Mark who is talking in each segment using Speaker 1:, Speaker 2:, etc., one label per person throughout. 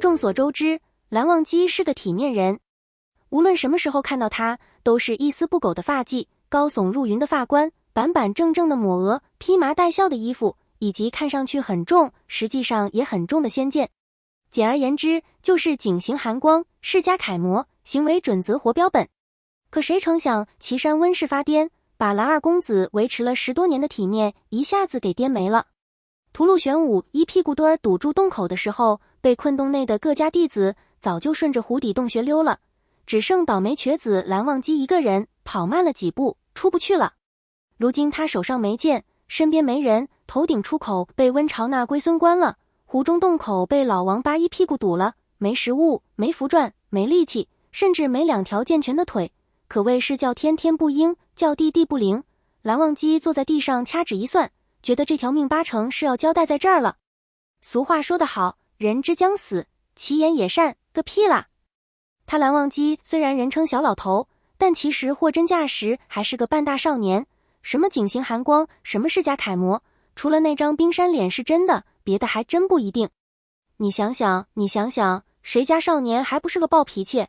Speaker 1: 众所周知，蓝忘机是个体面人，无论什么时候看到他，都是一丝不苟的发髻，高耸入云的发冠，板板正正的抹额，披麻戴孝的衣服，以及看上去很重，实际上也很重的仙剑。简而言之，就是景行寒光，世家楷模，行为准则活标本。可谁成想，岐山温室发癫，把蓝二公子维持了10多年的体面一下子给颠没了。屠戮玄武一屁股墩儿堵住洞口的时候，被困洞内的各家弟子早就顺着湖底洞穴溜了，只剩倒霉瘸子蓝忘机一个人跑慢了几步，出不去了。如今他手上没剑，身边没人，头顶出口被温巢那龟孙关了，湖中洞口被老王八一屁股堵了，没食物，没符转，没力气，甚至没2条健全的腿，可谓是叫天天不应，叫地地不灵。蓝忘机坐在地上掐指一算，觉得这条命8成是要交代在这儿了。俗话说得好，人之将死，其言也善，个屁啦！他蓝忘机虽然人称小老头，但其实货真价实还是个半大少年。什么景行寒光，什么世家楷模，除了那张冰山脸是真的，别的还真不一定。你想想，谁家少年还不是个暴脾气？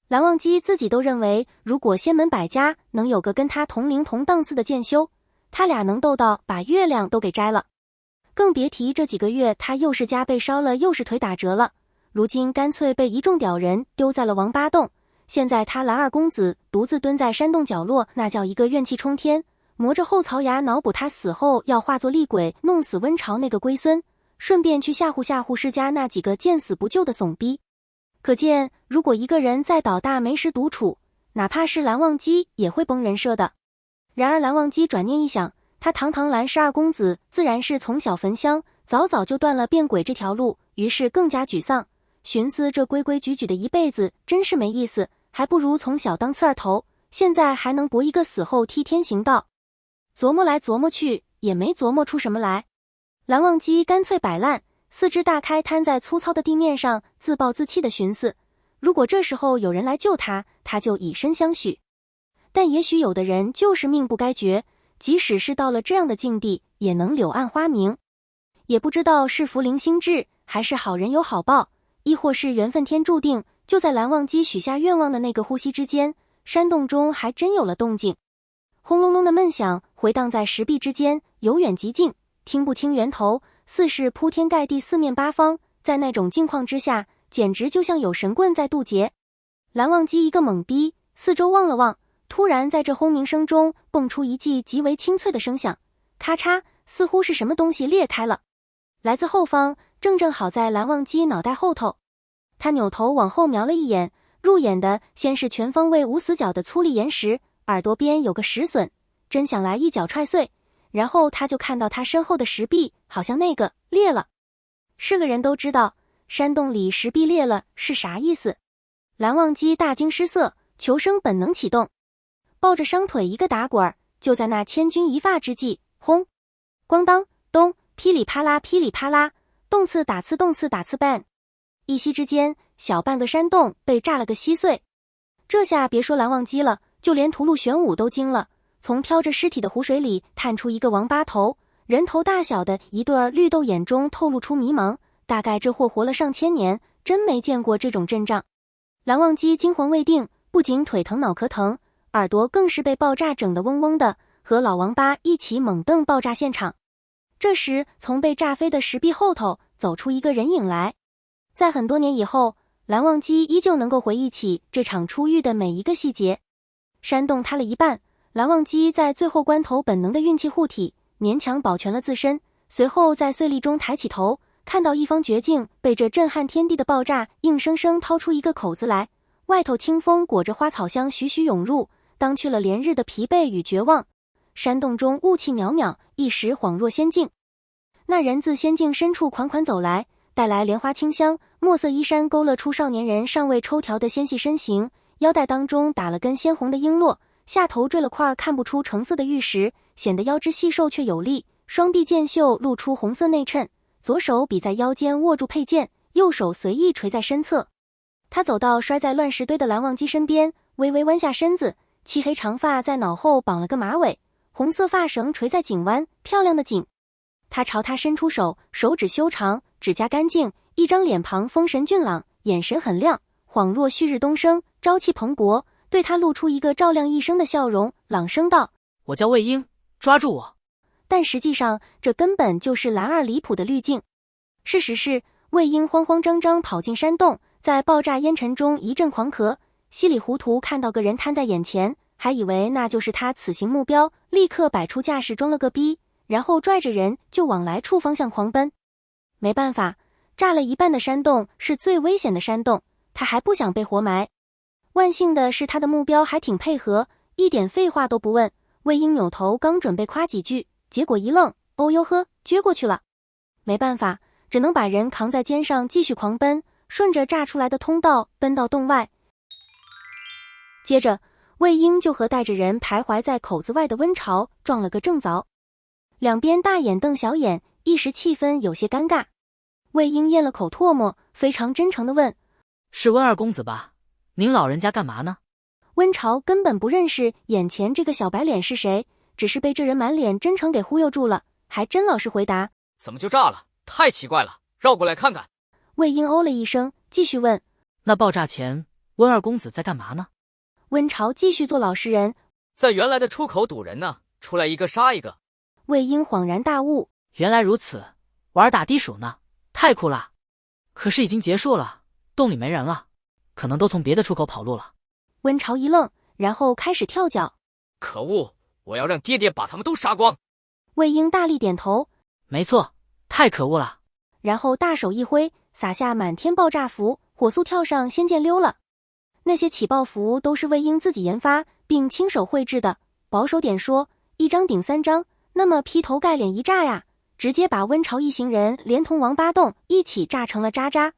Speaker 1: 蓝忘机自己都认为，如果仙门百家能有个跟他同龄同档次的剑修，他俩能斗到把月亮都给摘了。更别提这几个月他又是家被烧了，又是腿打折了，如今干脆被一众屌人丢在了王八洞。现在他蓝二公子独自蹲在山洞角落，那叫一个怨气冲天，磨着后槽牙脑补他死后要化作厉鬼弄死温巢那个龟孙，顺便去吓唬世家那几个见死不救的怂逼。可见如果一个人再倒大没时独处，哪怕是蓝忘机也会崩人设的。然而蓝忘机转念一想，他堂堂蓝氏二公子自然是从小焚香，早早就断了变鬼这条路，于是更加沮丧，寻思这规规矩矩的一辈子真是没意思，还不如从小当刺儿头，现在还能搏一个死后替天行道。琢磨来琢磨去，也没琢磨出什么来。蓝忘机干脆摆烂，四肢大开瘫在粗糙的地面上，自暴自弃地寻思，如果这时候有人来救他，他就以身相许。但也许有的人就是命不该绝，即使是到了这样的境地，也能柳暗花明。也不知道是福临心志，还是好人有好报，亦或是缘分天注定。就在蓝忘机许下愿望的那个呼吸之间，山洞中还真有了动静。轰隆隆的闷响回荡在石壁之间，由远及近，听不清源头，似是铺天盖地，四面八方。在那种境况之下，简直就像有神棍在渡劫。蓝忘机一个懵逼，四周望了望，突然在这轰鸣声中蹦出一记极为清脆的声响，咔嚓，似乎是什么东西裂开了，来自后方，正好在蓝忘机脑袋后头。他扭头往后瞄了一眼，入眼的先是全方位无死角的粗砾岩石，耳朵边有个石笋，真想来一脚踹碎。然后他就看到他身后的石壁，好像那个裂了。是个人都知道，山洞里石壁裂了是啥意思。蓝忘机大惊失色，求生本能启动，抱着伤腿一个打滚。就在那千钧一发之际，轰，咣当，咚，噼里啪啦，噼里啪啦，动次打次，动次打次 bang。一息之间，小半个山洞被炸了个稀碎。这下别说蓝忘机了，就连屠戮玄武都惊了。从飘着尸体的湖水里探出一个王八头，人头大小的一对绿豆眼中透露出迷茫，大概这货活了上千年，真没见过这种阵仗。蓝忘机惊魂未定，不仅腿疼脑壳疼，耳朵更是被爆炸整得嗡嗡的，和老王八一起猛瞪爆炸现场。这时从被炸飞的石壁后头走出一个人影来。在很多年以后，蓝忘机依旧能够回忆起这场出狱的每一个细节。山洞塌了一半，蓝忘机在最后关头本能的运气护体，勉强保全了自身，随后在碎砾中抬起头，看到一方绝境被这震撼天地的爆炸硬生生掏出一个口子来，外头清风裹着花草香徐徐涌入，当去了连日的疲惫与绝望。山洞中雾气渺渺，一时恍若仙境。那人自仙境深处款款走来，带来莲花清香，墨色衣衫勾勒出少年人尚未抽条的纤细身形，腰带当中打了根鲜红的璎珞，下头坠了块看不出橙色的玉石，显得腰肢细瘦却有力，双臂剑袖露出红色内衬，左手比在腰间握住佩剑，右手随意垂在身侧。他走到摔在乱石堆的蓝忘机身边，微微弯下身子，漆黑长发在脑后绑了个马尾，红色发绳垂在颈弯，漂亮的紧。他朝他伸出手，手指修长，指甲干净，一张脸庞丰神俊朗，眼神很亮，恍若旭日东升，朝气蓬勃，对他露出一个照亮一生的笑容，朗声道：“
Speaker 2: 我叫魏婴，抓住我！”
Speaker 1: 但实际上，这根本就是蓝二离谱的滤镜。事实是，魏婴慌慌张张跑进山洞，在爆炸烟尘中一阵狂咳，稀里糊涂看到个人摊在眼前，还以为那就是他此行目标，立刻摆出架势装了个逼，然后拽着人就往来处方向狂奔。没办法，炸了一半的山洞是最危险的山洞，他还不想被活埋。万幸的是他的目标还挺配合，一点废话都不问。魏婴扭头刚准备夸几句，结果一愣，哦呦呵，撅过去了。没办法，只能把人扛在肩上继续狂奔，顺着炸出来的通道奔到洞外。接着魏婴就和带着人徘徊在口子外的温巢撞了个正着，两边大眼瞪小眼，一时气氛有些尴尬。魏婴咽了口唾沫，非常真诚地问：“
Speaker 2: 是温二公子吧？您老人家干嘛呢？”
Speaker 1: 温巢根本不认识眼前这个小白脸是谁，只是被这人满脸真诚给忽悠住了，还真老实回答：“
Speaker 3: 怎么就炸了？太奇怪了，绕过来看看。”
Speaker 1: 魏婴哦了一声，继续问：“
Speaker 2: 那爆炸前，温二公子在干嘛呢？”
Speaker 1: 温巢继续做老实人：“
Speaker 3: 在原来的出口堵人呢，出来一个杀一个。”
Speaker 1: 魏婴恍然大悟：“
Speaker 2: 原来如此，玩打地鼠呢，太酷了！可是已经结束了，洞里没人了，可能都从别的出口跑路了。”
Speaker 1: 温巢一愣，然后开始跳脚：“
Speaker 3: 可恶，我要让爹爹把他们都杀光！”
Speaker 1: 魏婴大力点头：“
Speaker 2: 没错，太可恶了！”
Speaker 1: 然后大手一挥，撒下满天爆炸符，火速跳上仙剑溜了。那些起爆符都是魏婴自己研发并亲手绘制的，保守点说，一张顶3张，那么劈头盖脸一炸呀，直接把温巢一行人连同王八洞一起炸成了渣渣。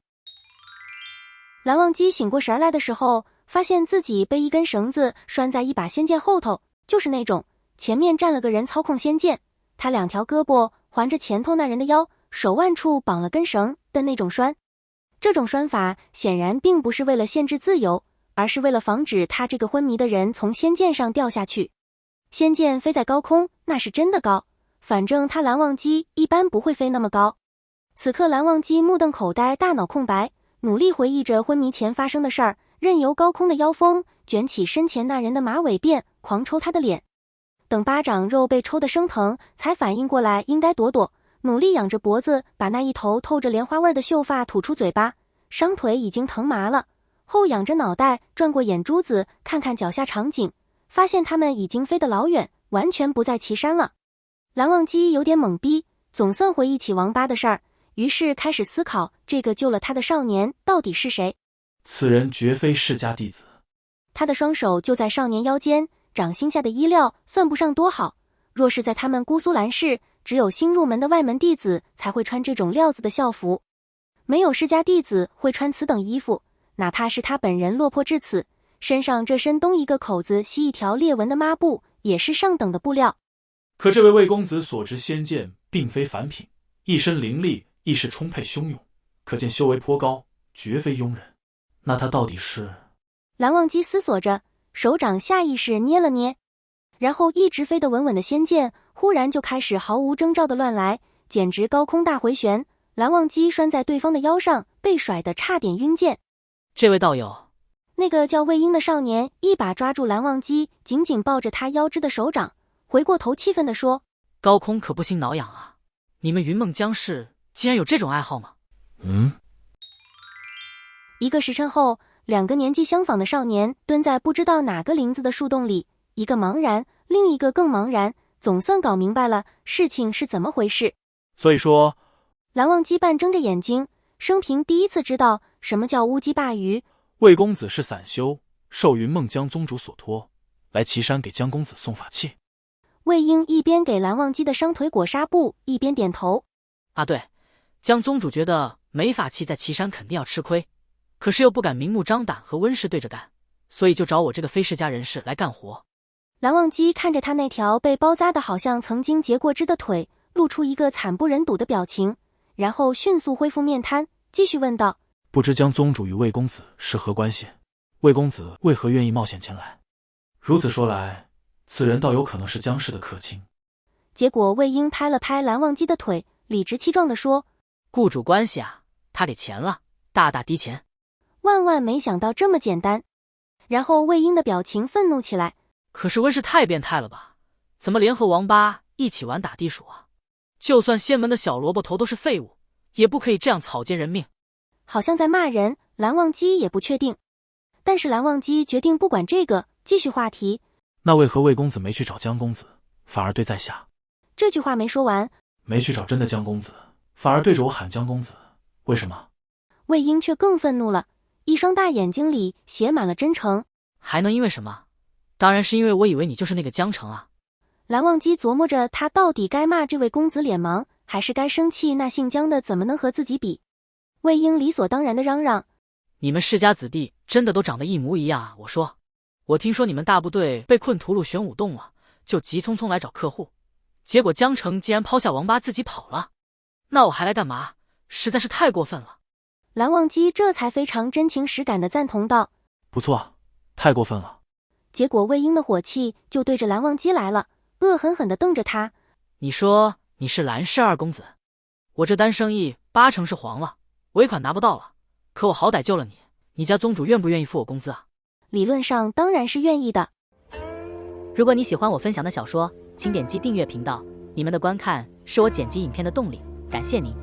Speaker 1: 蓝忘机醒过神来的时候，发现自己被一根绳子拴在一把仙剑后头，就是那种前面站了个人操控仙剑，他2条胳膊环着前头那人的腰，手腕处绑了根绳的那种拴。这种拴法显然并不是为了限制自由，而是为了防止他这个昏迷的人从仙剑上掉下去。仙剑飞在高空，那是真的高，反正他蓝忘机一般不会飞那么高。此刻蓝忘机目瞪口呆，大脑空白，努力回忆着昏迷前发生的事儿，任由高空的妖风卷起身前那人的马尾辫，狂抽他的脸。等巴掌肉被抽得生疼，才反应过来应该躲躲，努力仰着脖子，把那一头透着莲花味的秀发吐出嘴巴。伤腿已经疼麻了，后仰着脑袋，转过眼珠子，看看脚下场景，发现他们已经飞得老远，完全不在岐山了。蓝忘机有点懵逼，总算回忆起王八的事儿，于是开始思考这个救了他的少年到底是谁。
Speaker 4: 此人绝非世家弟子。
Speaker 1: 他的双手就在少年腰间，掌心下的衣料算不上多好，若是在他们姑苏蓝氏，只有新入门的外门弟子才会穿这种料子的校服，没有世家弟子会穿此等衣服，哪怕是他本人落魄至此，身上这身东一个口子西一条裂纹的抹布也是上等的布料。
Speaker 4: 可这位魏公子所执仙剑并非凡品，一身灵力，意识充沛汹涌，可见修为颇高，绝非庸人。那他到底是？
Speaker 1: 蓝忘机思索着，手掌下意识捏了捏，然后一直飞得稳稳的仙剑忽然就开始毫无征兆的乱来，简直高空大回旋。蓝忘机拴在对方的腰上，被甩得差点晕剑。
Speaker 2: 这位道友，
Speaker 1: 那个叫魏婴的少年一把抓住蓝忘机紧紧抱着他腰肢的手掌，回过头气愤地说：“
Speaker 2: 高空可不兴挠痒啊！你们云梦江氏竟然有这种爱好吗？”1个时辰后，2个年纪相仿的少年蹲在不知道哪个林子的树洞里，一个茫然，另一个更茫然，总算搞明白了事情是怎么回事。
Speaker 4: 所以说，
Speaker 1: 蓝忘机半睁着眼睛，生平第一次知道什么叫乌鸡罢鱼。
Speaker 4: 魏公子是散修，受云梦江宗主所托，来岐山给江公子送法器。
Speaker 1: 魏婴一边给蓝忘机的伤腿裹纱布，一边点头。
Speaker 2: 啊对，江宗主觉得没法器在岐山肯定要吃亏，可是又不敢明目张胆和温氏对着干，所以就找我这个非世家人士来干活。
Speaker 1: 蓝忘机看着他那条被包扎的好像曾经结过汁的腿，露出一个惨不忍睹的表情，然后迅速恢复面瘫，继续问道：“
Speaker 4: 不知江宗主与魏公子是何关系？魏公子为何愿意冒险前来？如此说来，此人倒有可能是江氏的客卿。”
Speaker 1: 结果魏婴拍了拍蓝忘机的腿，理直气壮地说：“
Speaker 2: 雇主关系啊，
Speaker 5: 他给钱了，大大滴钱。
Speaker 1: 万万没想到这么简单。然后魏婴的表情愤怒起来。
Speaker 5: 可是温氏太变态了吧？怎么联合王八一起玩打地鼠啊？就算仙门的小萝卜头都是废物，也不可以这样草菅人命。
Speaker 1: 好像在骂人，蓝忘机也不确定。但是蓝忘机决定不管这个，继续话题。
Speaker 4: 那为何魏公子没去找江公子，反而对在下？
Speaker 1: 这句话没说完。
Speaker 4: 没去找真的江公子，反而对着我喊江公子，为什么？
Speaker 1: 魏婴却更愤怒了，一双大眼睛里写满了真诚。
Speaker 5: 还能因为什么？当然是因为我以为你就是那个江城啊。
Speaker 1: 蓝忘机琢磨着他到底该骂这位公子脸盲，还是该生气那姓江的怎么能和自己比。魏婴理所当然的嚷嚷：
Speaker 5: 你们世家子弟真的都长得一模一样啊！我听说你们大部队被困屠戮玄武洞了，就急匆匆来找客户，结果江城竟然抛下王八自己跑了，那我还来干嘛？实在是太过分了。
Speaker 1: 蓝忘机这才非常真情实感地赞同道：
Speaker 4: 不错，太过分了。
Speaker 1: 结果魏婴的火气就对着蓝忘机来了，恶狠狠地瞪着他。
Speaker 5: 你说你是蓝氏二公子，我这单生意80%是黄了，尾款拿不到了，可我好歹救了你，你家宗主愿不愿意付我工资啊？
Speaker 1: 理论上当然是愿意的。
Speaker 2: 如果你喜欢我分享的小说，请点击订阅频道，你们的观看是我剪辑影片的动力，感谢您。